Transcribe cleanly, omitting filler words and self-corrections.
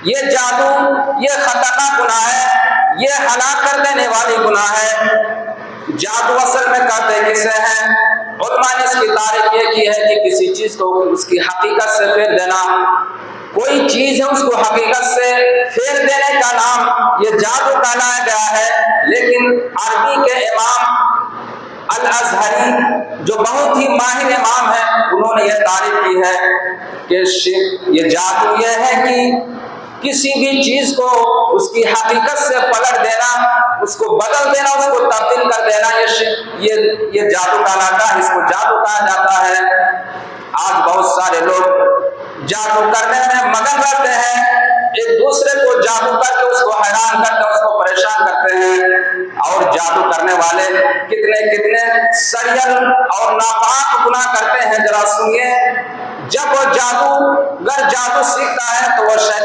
یہ جادو یہ خطرناک گناہ ہے، یہ ہلاک کر دینے والی گناہ ہے۔ جادو اصل میں کرتے کسے ہیں؟ علماء نے اس کی تعریف یہ کی ہے کہ کسی چیز کو اس کی حقیقت سے پھیر دینا، کوئی چیز ہے اس کو حقیقت سے پھیر دینے کا نام یہ جادو کہلایا گیا ہے۔ لیکن عربی کے امام الازہری جو بہت ہی ماہر امام ہیں، انہوں نے یہ تعریف کی ہے کہ یہ جادو یہ ہے کہ کسی بھی چیز کو اس کی حقیقت سے پلٹ دینا، اس کو بدل دینا، اس کو تبدیل کر دینا، یہ جادو کہلاتا ہے، اس کو جادو کہا جاتا ہے۔ آج بہت سارے لوگ جادو کرنے میں مگن رہتے ہیں، ایک دوسرے کو جادو کر کے اس کو حیران کرتے ہیں، اس کو پریشان کرتے ہیں، اور جادو کرنے والے کتنے سریل اور ناپاک گناہ کرتے ہیں۔ ذرا سنیے، جب وہ جادوگر جادو سیکھتا ہے تو وہ شیطان